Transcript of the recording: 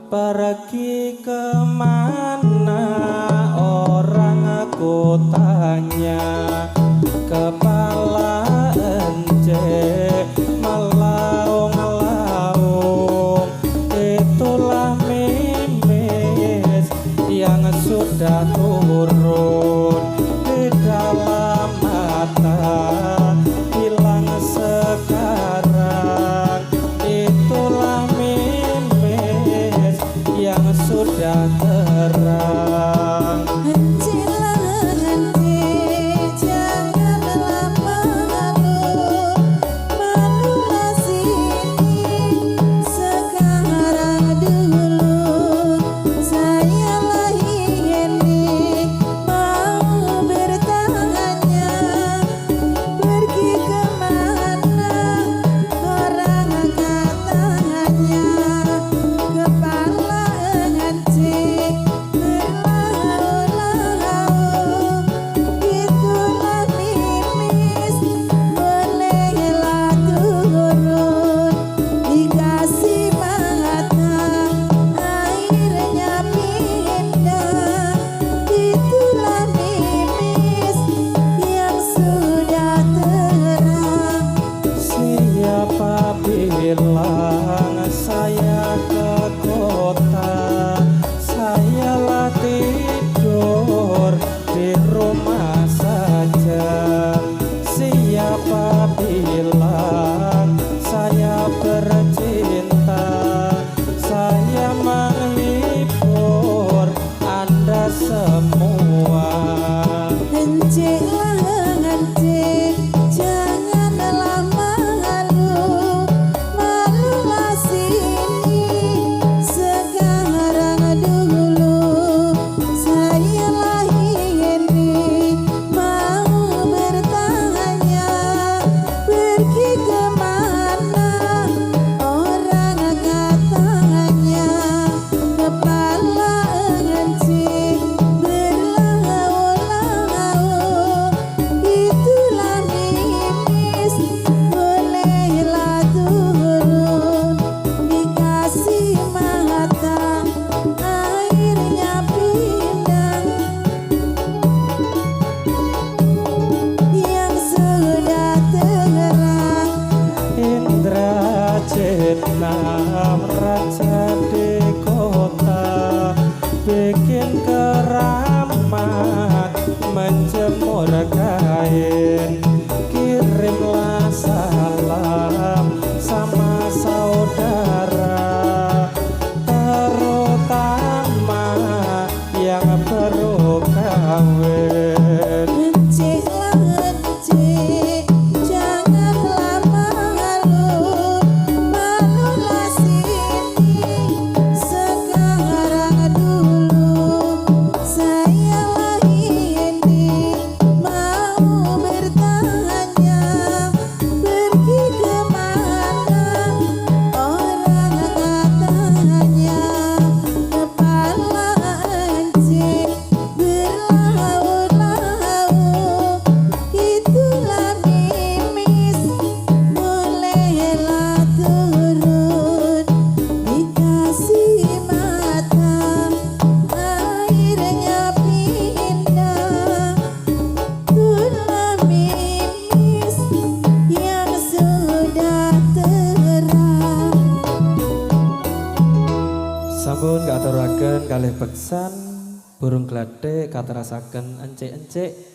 Pergi kemana orang aku tanya, kepala encik melaung-laung. Itulah mimis yang sudah turun di dalam mata, hilang sekarang. Itulah mimis yang sudah terang. Bilang saya ke kota, sayalah tidur di rumah saja. Siapa bilang saya bercinta, saya menghibur Anda semua. Nam raja di kota, bikin keramat menjemur kain. Kirimlah salam sama saudara, terutama yang baru kawin. Sampun katuraken kalih beksan burung gladhek katerasaken encik-encik